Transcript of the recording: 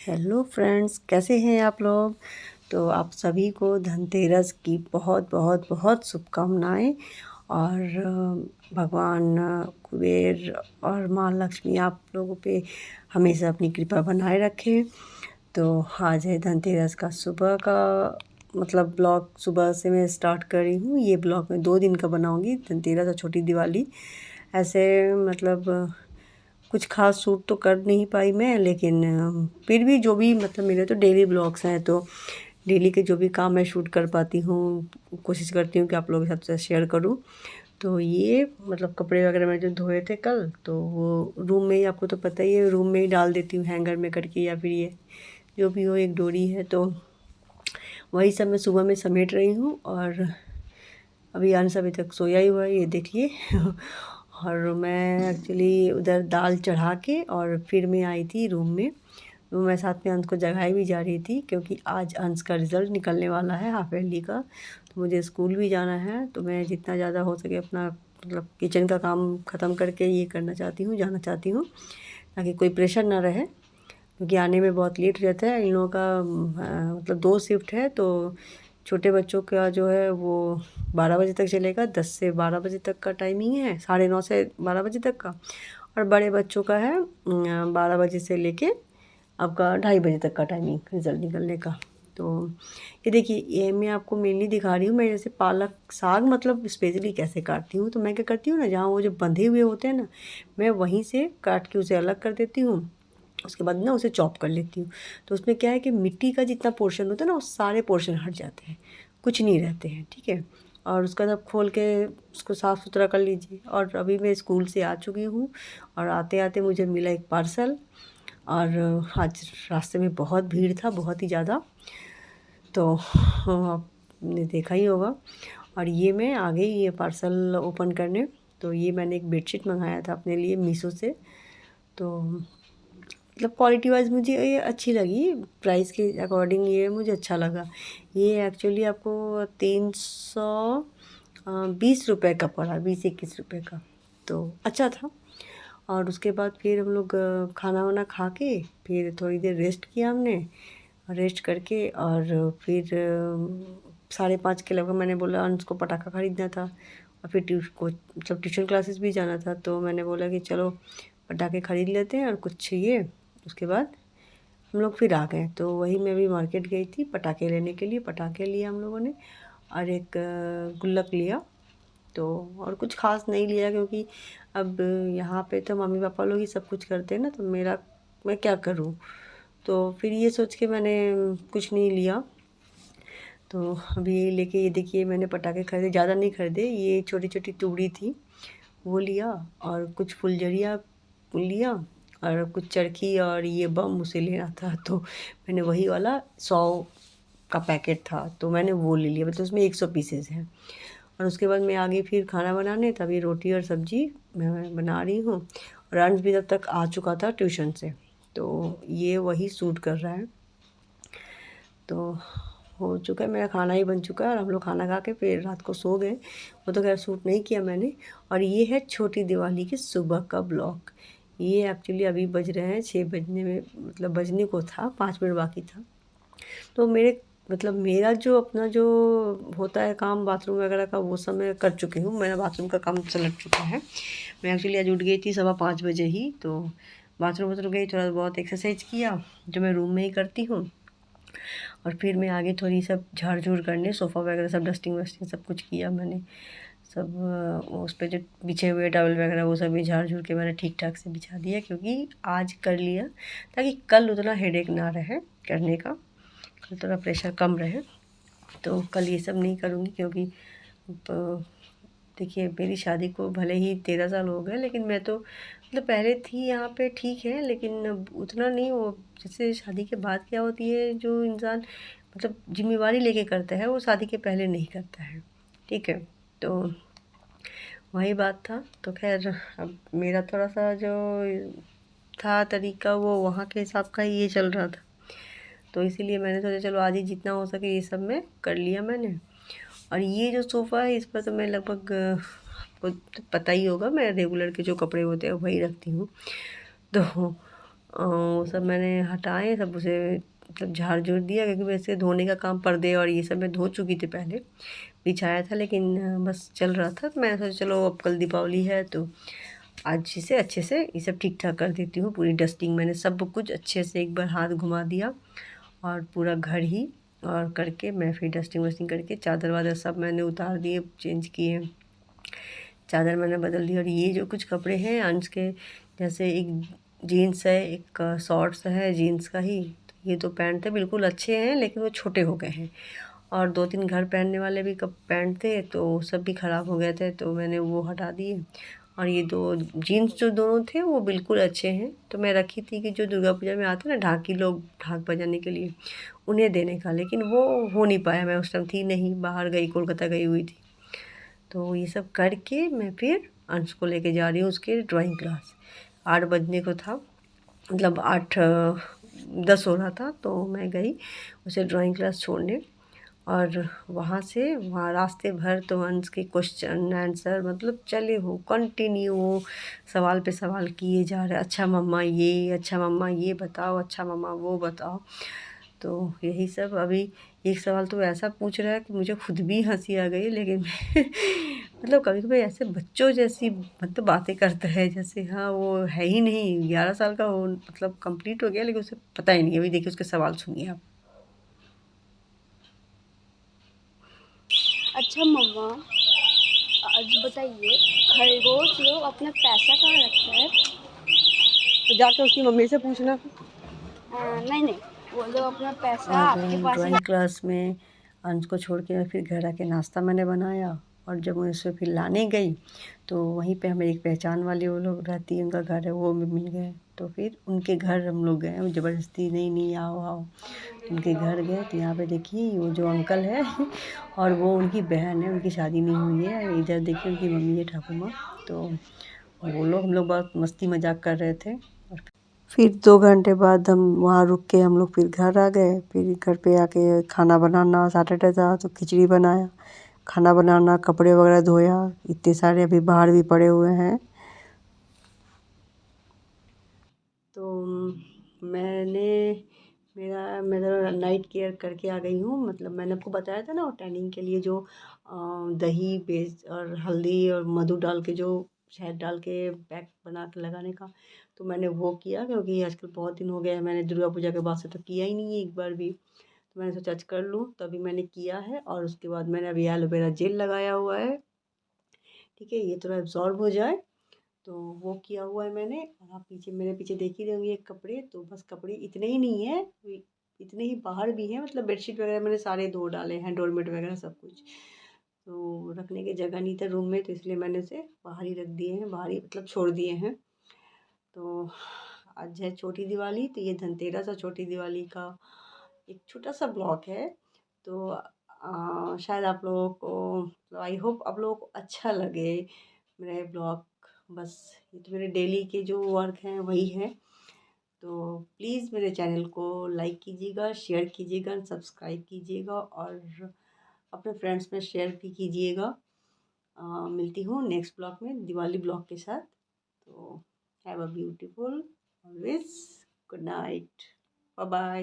Hello friends, कैसे हैं आप लोग। तो आप सभी को धनतेरस की बहुत बहुत बहुत शुभकामनाएं। और भगवान कुबेर और माँ लक्ष्मी आप लोगों पे हमेशा अपनी कृपा बनाए रखें। तो आज है धनतेरस का सुबह का मतलब ब्लॉग। सुबह से मैं स्टार्ट कर रही हूँ। ये ब्लॉग मैं 2 दिन का बनाऊँगी, धनतेरस और छोटी दिवाली। ऐसे मतलब कुछ ख़ास शूट तो कर नहीं पाई मैं, लेकिन फिर भी जो भी मतलब मेरे तो डेली ब्लॉग्स हैं, तो डेली के जो भी काम मैं शूट कर पाती हूँ कोशिश करती हूँ कि आप लोगों के साथ शेयर करूँ। तो ये मतलब कपड़े वगैरह मैं जो धोए थे कल, तो वो रूम में ही, आपको तो पता ही है, रूम में ही डाल देती हूँ हैंगर में करके, या फिर ये जो भी हो एक डोरी है, तो वही सब मैं सुबह में समेट रही हूँ। और अभी अंश अभी तक सोया ही हुआ है, ये देखिए। और मैं एक्चुअली उधर दाल चढ़ा के और फिर मैं आई थी रूम में। तो मैं साथ में अंश को जगाई भी जा रही थी, क्योंकि आज अंश का रिज़ल्ट निकलने वाला है हाफ ईयरली का। तो मुझे स्कूल भी जाना है, तो मैं जितना ज़्यादा हो सके अपना मतलब किचन का काम ख़त्म करके ये करना चाहती हूँ, जाना चाहती हूँ, ताकि कोई प्रेशर ना रहे। क्योंकि आने में बहुत लेट रहता है इन लोगों का। मतलब 2 शिफ्ट है, तो छोटे बच्चों का जो है वो 12 बजे तक चलेगा, 10 से 12 बजे तक का टाइमिंग है, 9:30 से 12 बजे तक का। और बड़े बच्चों का है 12 बजे से लेके आपका 2:30 बजे तक का टाइमिंग रिज़ल्ट निकलने का। तो ये देखिए, ये मैं आपको मेनली दिखा रही हूँ। मैं जैसे पालक साग मतलब स्पेशली कैसे काटती हूँ, तो मैं क्या करती हूँ ना, जहाँ वो जो बंधे हुए होते हैं ना, मैं वहीं से काट के उसे अलग कर देती हूँ। उसके बाद ना उसे चॉप कर लेती हूँ। तो उसमें क्या है कि मिट्टी का जितना पोर्शन होता है ना, वो सारे पोर्शन हट जाते हैं, कुछ नहीं रहते हैं, ठीक है। और उसका जब खोल के उसको साफ़ सुथरा कर लीजिए। और अभी मैं स्कूल से आ चुकी हूँ, और आते आते मुझे मिला एक पार्सल। और आज रास्ते में बहुत भीड़ था, बहुत ही ज़्यादा। तो आपने देखा ही होगा। और ये मैं आ गई ये पार्सल ओपन करने। तो ये मैंने एक बेडशीट मंगाया था अपने लिए मीशो से। तो मतलब क्वालिटी वाइज मुझे ये अच्छी लगी, प्राइस के अकॉर्डिंग ये मुझे अच्छा लगा। ये एक्चुअली आपको 320 रुपये का पड़ा, 20-21 रुपये का। तो अच्छा था। और उसके बाद फिर हम लोग खाना वाना खा के फिर थोड़ी देर रेस्ट किया हमने। रेस्ट करके और फिर 5:30 के लगभग मैंने बोला अंश को पटाखा ख़रीदना था। और फिर मतलब ट्यूशन क्लासेस भी जाना था, तो मैंने बोला कि चलो पटाखे ख़रीद लेते हैं और कुछ चाहिए। उसके बाद हम लोग फिर आ गए। तो वही मैं भी मार्केट गई थी पटाखे लेने के लिए। पटाखे लिए हम लोगों ने, और एक गुल्लक लिया। तो और कुछ ख़ास नहीं लिया, क्योंकि अब यहाँ पे तो मम्मी पापा लोग ही सब कुछ करते हैं ना, तो मैं क्या करूँ। तो फिर ये सोच के मैंने कुछ नहीं लिया। तो अभी ये लेके, ये देखिए मैंने पटाखे खरीदे, ज़्यादा नहीं खरीदे, ये छोटी छोटी टुकड़ी थी वो लिया। और कुछ फुलझड़िया लिया, और कुछ चरखी, और ये बम उसे लेना था, तो मैंने वही वाला 100 का पैकेट था, तो मैंने वो ले लिया। मतलब उसमें 100 पीसेस हैं। और उसके बाद मैं आ गई फिर खाना बनाने। तभी रोटी और सब्ज़ी मैं बना रही हूँ। और अंश भी तब तक आ चुका था ट्यूशन से, तो ये वही सूट कर रहा है। तो हो चुका है, मेरा खाना ही बन चुका है, और हम लोग खाना खा के फिर रात को सो गए। वो तो खैर शूट नहीं किया मैंने। और ये है छोटी दिवाली की सुबह का ब्लॉग। ये एक्चुअली अभी बज रहे हैं 6 बजने में, मतलब बजने को था, 5 मिनट बाकी था। तो मेरे मतलब मेरा जो अपना जो होता है काम बाथरूम वगैरह का, वो सब मैं कर चुकी हूँ। मेरा बाथरूम का काम चल चुका है। मैं एक्चुअली आज उठ गई थी 5:15 बजे ही। तो बाथरूम वाथरूम गई, थोड़ा बहुत एक्सरसाइज किया जो मैं रूम में ही करती हूँ। और फिर मैं आगे थोड़ी सब झाड़ झूड़ करने, सोफ़ा वगैरह सब डस्टिंग वस्टिंग सब कुछ किया मैंने। सब उस पे जो बिछे हुए टॉवल वगैरह वो सब भी झाड़ झूड़ के मैंने ठीक ठाक से बिछा दिया, क्योंकि आज कर लिया ताकि कल उतना हेडेक ना रहे करने का, कल थोड़ा प्रेशर कम रहे। तो कल ये सब नहीं करूँगी, क्योंकि देखिए मेरी शादी को भले ही 13 साल हो गए, लेकिन मैं तो मतलब पहले थी यहाँ पे, ठीक है, लेकिन अब उतना नहीं। वो जैसे शादी के बाद क्या होती है, जो इंसान मतलब जिम्मेवारी लेके करता है, वो शादी के पहले नहीं करता है, ठीक है। तो वही बात था। तो खैर अब मेरा थोड़ा सा जो था तरीका, वो वहाँ के हिसाब का ही ये चल रहा था। तो इसीलिए मैंने सोचा चलो आज ही जितना हो सके ये सब मैं कर लिया मैंने। और ये जो सोफ़ा है, इस पर तो मैं लगभग आपको तो पता ही होगा, मैं रेगुलर के जो कपड़े होते हैं वही रखती हूँ। तो वो सब मैंने हटाए, सब उसे मतलब झाड़ झूड़ दिया, क्योंकि वैसे धोने का काम पर्दे और ये सब मैं धो चुकी थी पहले, बिछाया था, लेकिन बस चल रहा था, तो मैंने सोचा चलो अब कल दीपावली है तो आज से अच्छे से ये सब ठीक ठाक कर देती हूँ। पूरी डस्टिंग मैंने सब कुछ अच्छे से एक बार हाथ घुमा दिया और पूरा घर ही और करके मैं फिर डस्टिंग वस्टिंग करके चादर वादर सब मैंने उतार दिए, चेंज किए, चादर मैंने बदल दी। और ये जो कुछ कपड़े हैं अंश के, जैसे एक जीन्स है, एक शॉर्ट्स है जीन्स का ही, तो ये तो पैंट थे बिल्कुल अच्छे हैं, लेकिन वो छोटे हो गए हैं। और 2-3 घर पहनने वाले भी कब पैंट थे तो वो सब भी ख़राब हो गए थे, तो मैंने वो हटा दिए। और ये 2 जीन्स जो दोनों थे वो बिल्कुल अच्छे हैं, तो मैं रखी थी कि जो दुर्गा पूजा में आते हैं ना ढाकी लोग ढाक बजाने के लिए, उन्हें देने का, लेकिन वो हो नहीं पाया, मैं उस टाइम थी नहीं, बाहर गई, कोलकाता गई हुई थी। तो ये सब करके मैं फिर अंश को लेके जा रही हूँ उसके ड्राइंग क्लास। 8 बजने को था, मतलब 8:10 हो रहा था, तो मैं गई उसे ड्राइंग क्लास छोड़ने। और वहाँ से वहाँ रास्ते भर तो अंश के क्वेश्चन आंसर मतलब चले हो कंटिन्यू, सवाल पे सवाल किए जा रहे, अच्छा मम्मा ये, अच्छा मम्मा ये बताओ, अच्छा मम्मा वो बताओ। तो यही सब अभी एक सवाल तो ऐसा पूछ रहा है कि मुझे खुद भी हंसी आ गई, लेकिन मैं मतलब कभी कभी ऐसे बच्चों जैसी मतलब बातें करता है, जैसे हाँ वो है ही नहीं, 11 साल का वो मतलब कंप्लीट हो गया, लेकिन उसे पता ही नहीं। अभी देखिए उसके सवाल सुनिए आप। अच्छा मम्मा, आज बताइए, खरगोश लोग अपना पैसा कहाँ रखता है? तो जाके उसकी मम्मी से पूछना। नहीं नहीं, वो लोग अपना पैसा और आपके पास ही ड्राइंग क्लास में अंश को छोड़ के फिर घर आके नाश्ता मैंने बनाया। और जब मैं उसे फिर लाने गई तो वहीं पे हमें एक पहचान वाली वो लोग रहती है, उनका घर है, वो भी मिल गए। तो फिर उनके घर हम लोग गए, वो ज़बरदस्ती नहीं नहीं आओ आओ, तो उनके घर गए। तो यहाँ पे देखिए वो जो अंकल है और वो उनकी बहन है, उनकी शादी नहीं हुई है। इधर देखिए उनकी मम्मी है ठाकुर माँ। तो वो लोग हम लोग बहुत मस्ती मजाक कर रहे थे। और फिर 2 घंटे बाद हम वहाँ रुक के हम लोग फिर घर आ गए। फिर घर पे आके खाना बनाना, सैटरडे था तो खिचड़ी बनाया, खाना बनाना, कपड़े वगैरह धोया, इतने सारे अभी बाहर भी पड़े हुए हैं। तो मैंने मेरा नाइट केयर करके आ गई हूँ। मतलब मैंने आपको बताया था ना वो टैनिंग के लिए जो दही बेस और हल्दी और मधु डाल के, जो शहद डाल के पैक बना के लगाने का, तो मैंने वो किया, क्योंकि आजकल बहुत दिन हो गए हैं, मैंने दुर्गा पूजा के बाद से तो किया ही नहीं है एक बार भी। तो मैंने सोचा आज कर लूँ, तो अभी मैंने किया है। और उसके बाद मैंने अभी एलोवेरा जेल लगाया हुआ है, ठीक है, ये थोड़ा एब्जॉर्ब हो जाए, तो वो किया हुआ है मैंने। और आप पीछे मेरे पीछे देख ही रहे होंगे कपड़े, तो बस कपड़े इतने ही नहीं है, इतने ही बाहर भी हैं, मतलब बेडशीट वगैरह मैंने सारे धो डाले हैं, डोरमेट वगैरह सब कुछ। तो रखने की जगह नहीं था रूम में, तो इसलिए मैंने उसे बाहर ही रख दिए हैं, बाहर ही मतलब छोड़ दिए हैं। तो आज है छोटी दिवाली, तो ये धनतेरस और छोटी दिवाली का एक छोटा सा ब्लॉग है। तो शायद आप लोगों को, आई होप आप लोगों को अच्छा लगे मेरा ब्लॉग। बस ये तो मेरे डेली के जो वर्क हैं वही है। तो प्लीज़ मेरे चैनल को लाइक कीजिएगा, शेयर कीजिएगा, सब्सक्राइब कीजिएगा, और अपने फ्रेंड्स में शेयर भी कीजिएगा। मिलती हूँ नेक्स्ट ब्लॉग में दिवाली ब्लॉग के साथ। तो have a beautiful always, good night, bye bye.